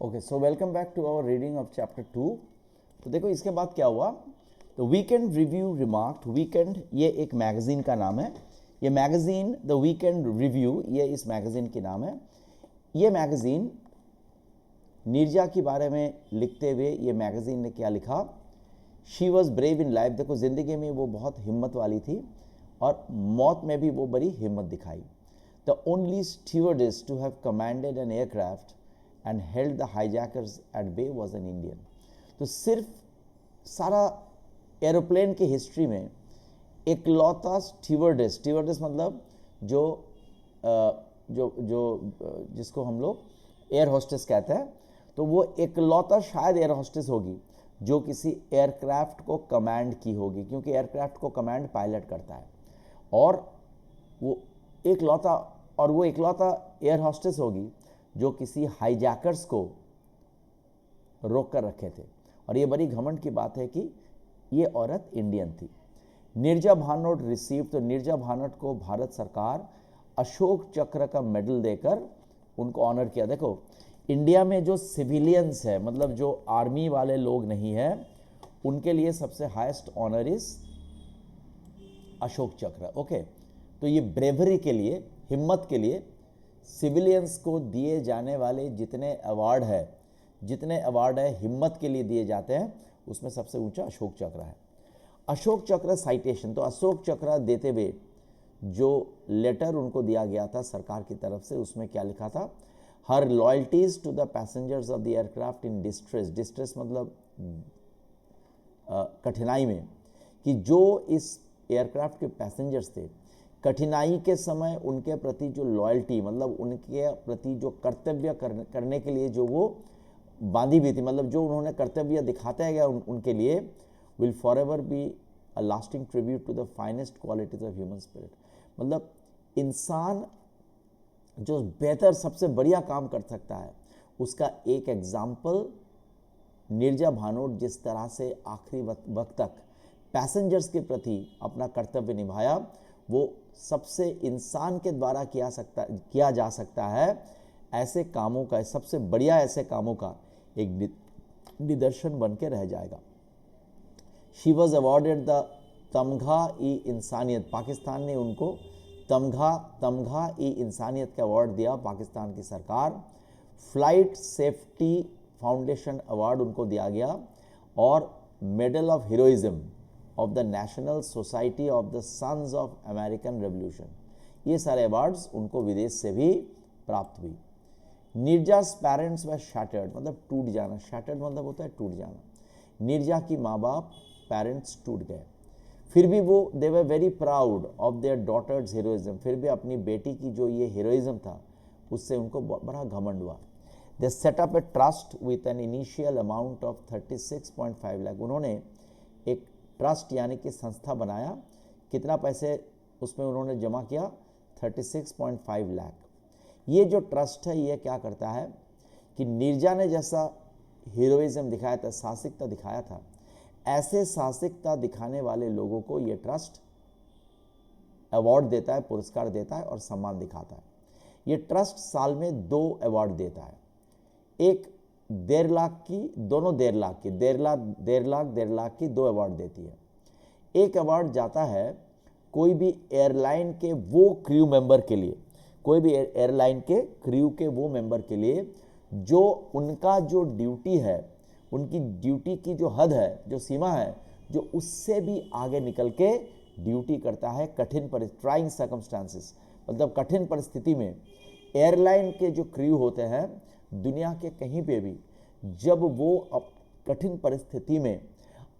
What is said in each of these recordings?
Okay, so welcome back to our reading of chapter 2। तो देखो इसके बाद क्या हुआ। तो वीकेंड रिव्यू रिमार्क्ड, वीकेंड ये एक मैगजीन का नाम है। ये मैगजीन द वीकेंड रिव्यू, ये इस मैगजीन की नाम है। ये मैगजीन नीरजा के बारे में लिखते हुए ये मैगजीन ने क्या लिखा, she was brave in life. देखो ज़िंदगी में वो बहुत हिम्मत वाली थी और मौत में भी वो बड़ी हिम्मत दिखाई। The only stewardess to have commanded an aircraft and held the hijackers at bay was an Indian. तो सिर्फ सारा एरोप्लेन की हिस्ट्री में इकलौता स्टीवर्डेस, स्टीवर्डेस मतलब जिसको हम लोग एयर होस्टेस कहते हैं, तो वो इकलौता शायद एयर होस्टेस होगी जो किसी एयरक्राफ्ट को कमांड की होगी, क्योंकि एयरक्राफ्ट को कमांड पायलट करता है। और वो इकलौता एयर होस्टेस होगी जो किसी हाईजैकर्स को रोक कर रखे थे। और ये बड़ी घमंड की बात है कि ये औरत इंडियन थी। नीरजा भानोट रिसीव, तो नीरजा भानोट को भारत सरकार अशोक चक्र का मेडल देकर उनको ऑनर किया। देखो इंडिया में जो सिविलियंस है, मतलब जो आर्मी वाले लोग नहीं हैं, उनके लिए सबसे हाईएस्ट ऑनर इज अशोक चक्र। ओके, तो ये ब्रेवरी के लिए, हिम्मत के लिए सिविलियंस को दिए जाने वाले जितने अवार्ड है हिम्मत के लिए दिए जाते हैं, उसमें सबसे ऊंचा अशोक चक्र है। अशोक चक्र साइटेशन, तो अशोक चक्र देते हुए जो लेटर उनको दिया गया था सरकार की तरफ से, उसमें क्या लिखा था, her loyalties to the passengers of the aircraft in distress. Distress मतलब कठिनाई में, कि जो इस एयरक्राफ्ट के पैसेंजर्स थे, कठिनाई के समय उनके प्रति जो लॉयल्टी, मतलब उनके प्रति जो कर्तव्य करने के लिए जो वो बांधी हुई थी, मतलब जो उन्होंने कर्तव्य दिखाते गया उनके लिए, will for ever be a lasting tribute to the finest qualities of human spirit. मतलब इंसान जो बेहतर, सबसे बढ़िया काम कर सकता है, उसका एक एग्जाम्पल नीरजा भानोट जिस तरह से आखिरी वक्त तक पैसेंजर्स के प्रति अपना कर्तव्य निभाया, वो सबसे इंसान के द्वारा किया जा सकता है ऐसे कामों का, सबसे बढ़िया ऐसे कामों का एक निदर्शन बन के रह जाएगा। She was awarded the Tamgha-e-Insaniyat, Pakistan ने उनको तमघा-ई-इंसानियत का अवार्ड दिया, पाकिस्तान की सरकार। फ्लाइट सेफ्टी फाउंडेशन अवार्ड उनको दिया गया, और medal of heroism of the national society of the sons of American revolution. ये सारे अवार्ड्स उनको विदेश से भी प्राप्त हुई। नीरजा's पेरेंट्स वर शैटर्ड, मतलब टूट जाना, शैटर्ड मतलब होता है टूट जाना। नीरजा की माँ बाप, पेरेंट्स टूट गए, फिर भी वो they were very proud of their daughter's heroism, फिर भी अपनी बेटी की जो ये हीरोइज्म था उससे उनको बड़ा घमंड हुआ। They set up a trust with an initial amount of 36.5 lakh. उन्होंने एक ट्रस्ट यानी कि संस्था बनाया, कितना पैसे उसमें उन्होंने जमा किया, 36.5 लाख। ये जो ट्रस्ट है ये क्या करता है कि नीरजा ने जैसा हीरोइज्म दिखाया था, साहसिकता दिखाया था, ऐसे साहसिकता दिखाने वाले लोगों को ये ट्रस्ट अवार्ड देता है, पुरस्कार देता है और सम्मान दिखाता है। ये ट्रस्ट साल में 2 अवार्ड देता है, एक 1.5 लाख की, दोनों 1.5 लाख की, 1.5 लाख की 2 अवार्ड देती है। एक अवार्ड जाता है कोई भी एयरलाइन के वो क्रू मेंबर के लिए, कोई भी एयरलाइन के क्रू के वो मेंबर के लिए जो उनका जो ड्यूटी है, उनकी ड्यूटी की जो हद है, जो सीमा है, जो उससे भी आगे निकल के ड्यूटी करता है कठिन ट्राइंग सर्कमस्टांसेस, मतलब कठिन परिस्थिति में। एयरलाइन के जो क्रू होते हैं दुनिया के कहीं पे भी, जब वो कठिन परिस्थिति में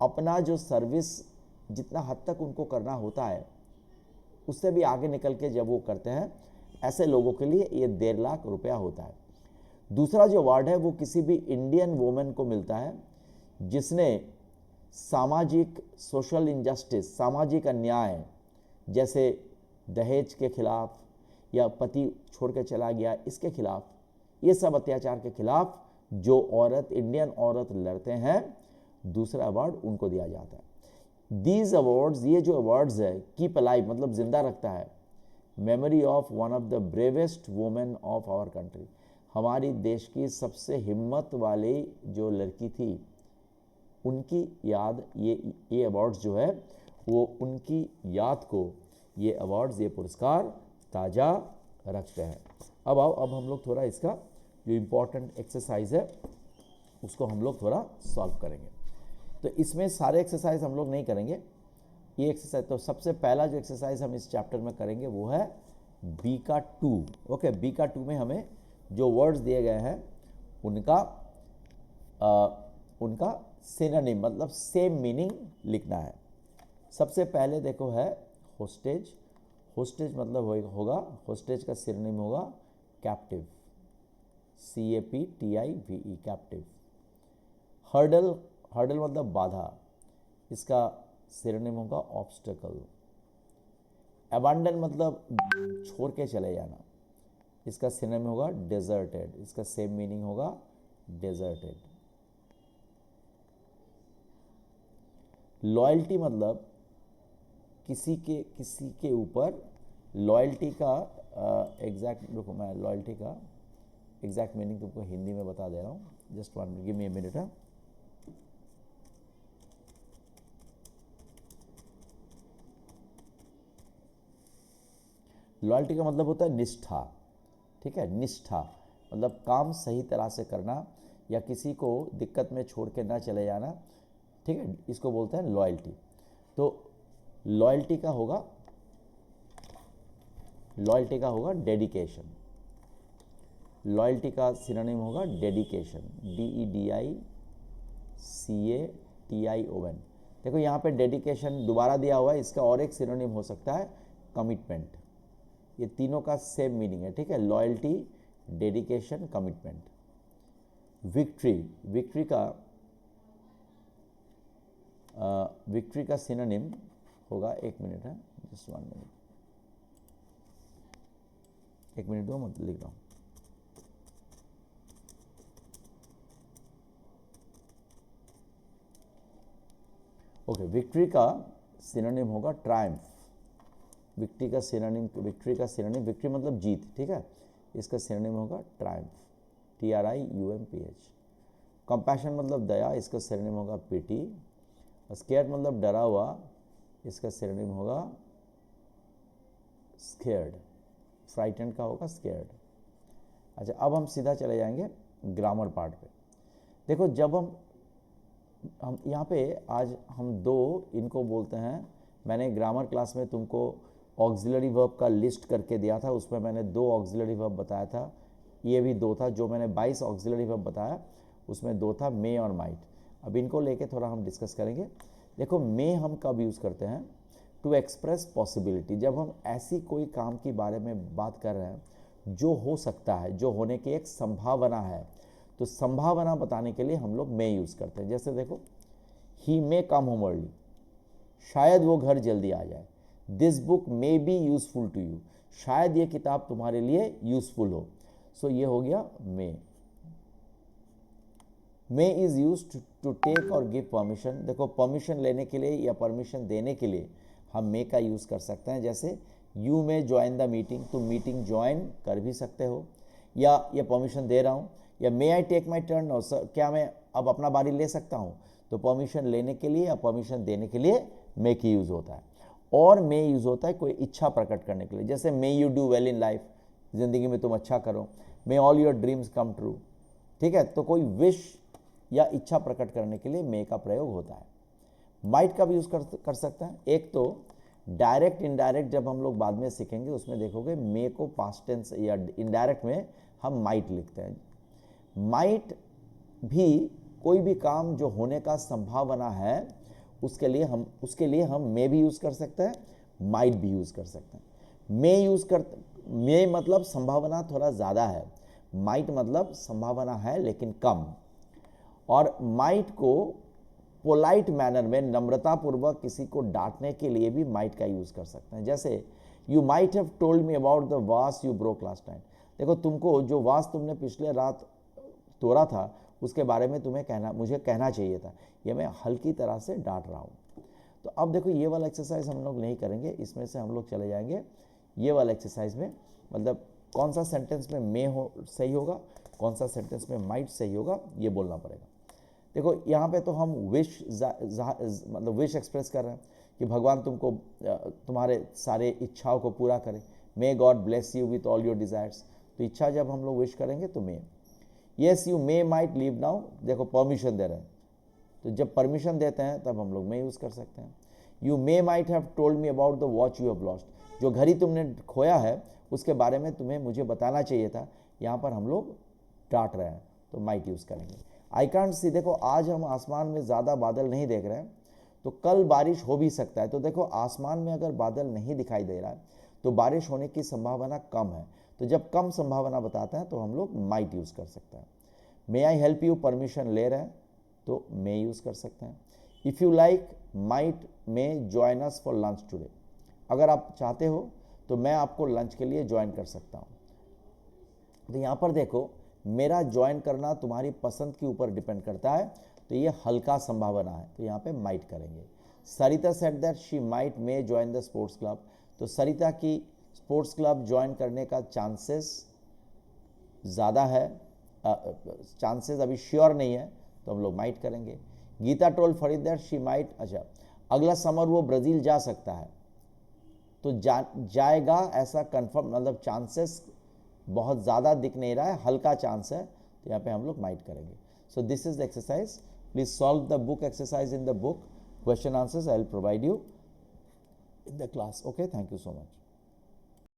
अपना जो सर्विस जितना हद तक उनको करना होता है उससे भी आगे निकल के जब वो करते हैं, ऐसे लोगों के लिए ये 1.5 लाख रुपया होता है। दूसरा जो अवार्ड है वो किसी भी इंडियन वुमेन को मिलता है जिसने सामाजिक सोशल इनजस्टिस, सामाजिक अन्याय, जैसे दहेज के खिलाफ या पति छोड़ के चला गया इसके खिलाफ, ये सब अत्याचार के खिलाफ जो औरत, इंडियन औरत लड़ते हैं, दूसरा अवार्ड उनको दिया जाता है। दीज अवार्ड्स, ये जो अवार्ड्स है, कीप अलाइव मतलब जिंदा रखता है memory of one of the bravest women of our country, हमारी देश की सबसे हिम्मत वाली जो लड़की थी उनकी याद, ये अवार्ड्स जो है वो उनकी याद को ये अवार्ड्स, ये पुरस्कार ताज़ा रखते हैं। अब आओ, अब हम लोग थोड़ा इसका जो इम्पोर्टेंट एक्सरसाइज है उसको हम लोग थोड़ा सॉल्व करेंगे। तो इसमें सारे एक्सरसाइज हम लोग नहीं करेंगे, ये एक्सरसाइज तो सबसे पहला जो एक्सरसाइज हम इस चैप्टर में करेंगे वो है बी का 2। ओके, बी का 2 में हमें जो वर्ड्स दिए गए हैं उनका सिनोनिम मतलब सेम मीनिंग लिखना है। सबसे पहले देखो है होस्टेज। होस्टेज मतलब होगा, होस्टेज का सिनोनिम होगा captive, CAPTIVE, captive. Hurdle, hurdle मतलब बाधा, इसका सिनोनिम होगा ऑब्स्टेकल। अबंडन मतलब छोड़ के चले जाना, इसका सिनोनिम होगा डेजर्टेड, इसका सेम मीनिंग होगा डेजर्टेड। लॉयल्टी मतलब किसी के ऊपर, लॉयल्टी का एग्जैक्ट, रुको मैं लॉयल्टी का एग्जैक्ट मीनिंग तुमको हिंदी में बता दे रहा हूँ, just one give me a minute. है लॉयल्टी का मतलब होता है निष्ठा, ठीक है, निष्ठा मतलब काम सही तरह से करना या किसी को दिक्कत में छोड़ के ना चले जाना, ठीक है, इसको बोलते हैं लॉयल्टी। तो लॉयल्टी का होगा डेडिकेशन। लॉयल्टी का सिनोनिम होगा डेडिकेशन, DEDICATION। देखो यहाँ पे डेडिकेशन दोबारा दिया हुआ है, इसका और एक सिनोनिम हो सकता है कमिटमेंट। ये तीनों का सेम मीनिंग है, ठीक है, loyalty, dedication, commitment. Victory, victory का सिनोनिम होगा, एक मिनट है, जस्ट 1 मिनट, 1 मिनट दो, मैं लिख रहा हूँ। ओके, विक्ट्री का सिनोनिम होगा ट्रायम्फ। विक्ट्री का सिनोनिम, विक्ट्री मतलब जीत, ठीक है, इसका सिनोनिम होगा ट्रायम्फ, TRIUMPH। कंपैशन मतलब दया, इसका सिनोनिम होगा पिटी। स्केयर्ड मतलब डरा हुआ, इसका सिनोनिम होगा स्केयर्ड, फ्राइटेंड का होगा स्केयर्ड। अच्छा, अब हम सीधा चले जाएंगे ग्रामर पार्ट पे। देखो जब हम यहाँ पे आज हम दो इनको बोलते हैं, मैंने ग्रामर क्लास में तुमको ऑक्सिलरी वर्ब का लिस्ट करके दिया था, उसमें मैंने 2 ऑक्सिलरी वर्ब बताया था, ये भी 2 था। जो मैंने 22 ऑक्सिलरी वर्ब बताया उसमें 2 था, मे और माइट। अब इनको लेके थोड़ा हम डिस्कस करेंगे। देखो मे हम कब यूज़ करते हैं, टू एक्सप्रेस पॉसिबिलिटी, जब हम ऐसी कोई काम के बारे में बात कर रहे हैं जो हो सकता है, जो होने की एक संभावना है, तो संभावना बताने के लिए हम लोग मे यूज़ करते हैं। जैसे देखो, ही मे कम होम अर्ली, शायद वो घर जल्दी आ जाए। This book may be useful to you, शायद ये किताब तुम्हारे लिए यूजफुल हो। सो ये हो गया मे। मे इज यूज टू टेक और गिव परमिशन। देखो परमिशन लेने के लिए या परमिशन देने के लिए हम मे का यूज़ कर सकते हैं। जैसे you may join the meeting, तुम मीटिंग ज्वाइन कर भी सकते हो, या ये परमिशन दे रहा हूँ, या मे आई टेक माई टर्न, और सर क्या मैं अब अपना बारी ले सकता हूँ। तो परमिशन लेने के लिए या परमिशन देने के लिए मे की यूज़ होता है। और मे यूज़ होता है कोई इच्छा प्रकट करने के लिए, जैसे may you do well in life, ज़िंदगी में तुम अच्छा करो। May all your dreams come true, ठीक है, तो कोई विश या इच्छा प्रकट करने के लिए मे का प्रयोग होता है। माइट का भी यूज़ कर सकते हैं। एक तो डायरेक्ट इनडायरेक्ट जब हम लोग बाद में सीखेंगे उसमें देखोगे मे को पास्ट टेंस या इनडायरेक्ट में हम माइट लिखते हैं। माइट भी कोई भी काम जो होने का संभावना है उसके लिए हम मे भी यूज़ कर सकते हैं, माइट भी यूज़ कर सकते हैं। मे मतलब संभावना थोड़ा ज़्यादा है, माइट मतलब संभावना है लेकिन कम। और माइट को पोलाइट मैनर में नम्रतापूर्वक किसी को डांटने के लिए भी माइट का यूज़ कर सकते हैं। जैसे you might have told me about the वास यू ब्रोक लास्ट नाइट, देखो तुमको जो वास तुमने पिछले रात तोड़ा था उसके बारे में मुझे कहना चाहिए था, ये मैं हल्की तरह से डांट रहा हूँ। तो अब देखो ये वाला एक्सरसाइज हम लोग नहीं करेंगे, इसमें से हम लोग चले जाएंगे ये वाला एक्सरसाइज में। मतलब कौन सा सेंटेंस में मे सही होगा, कौन सा सेंटेंस में माइट सही होगा ये बोलना पड़ेगा। देखो यहाँ पे तो हम विश मतलब विश एक्सप्रेस कर रहे हैं कि भगवान तुमको तुम्हारे सारे इच्छाओं को पूरा करे, may God bless you with all your desires. तो इच्छा जब हम लोग विश करेंगे तो may. Yes you may might leave now, देखो परमिशन दे रहे हैं, तो जब परमिशन देते हैं तब हम लोग मे यूज़ कर सकते हैं। You may might have told me about the watch you have lost, जो घड़ी तुमने खोया है उसके बारे में तुम्हें मुझे बताना चाहिए था। यहाँ पर हम लोग डांट रहे हैं तो माइट यूज़ करेंगे। आई कांट सी, देखो आज हम आसमान में ज़्यादा बादल नहीं देख रहे हैं, तो कल बारिश हो भी सकता है। तो देखो आसमान में अगर बादल नहीं दिखाई दे रहा है तो बारिश होने की संभावना कम है। तो जब कम संभावना बताते हैं तो हम लोग माइट यूज़ कर सकते हैं। मे आई हेल्प यू, परमिशन ले रहे हैं तो मे यूज़ कर सकते हैं। If you like might may join us for lunch today, अगर आप चाहते हो तो मैं आपको लंच के लिए ज्वाइन कर सकता हूँ। तो यहाँ पर देखो मेरा ज्वाइन करना तुम्हारी पसंद के ऊपर डिपेंड करता है, तो ये हल्का संभावना है, तो यहाँ पे माइट करेंगे। Sarita said that she might may join the sports club, तो सरिता की स्पोर्ट्स क्लब ज्वाइन करने का चांसेस ज़्यादा है, चांसेस अभी श्योर नहीं है, तो हम लोग माइट करेंगे। Gita told Farid that she might, अच्छा अगला समर वो ब्राज़ील जा सकता है, तो जाएगा ऐसा कंफर्म, मतलब चांसेस बहुत ज़्यादा दिख नहीं रहा है, हल्का चांस है, तो यहाँ पे हम लोग माइट करेंगे। So this is the exercise, please solve the book exercise in the book, question answers I will provide you in the class. Okay, thank you so much.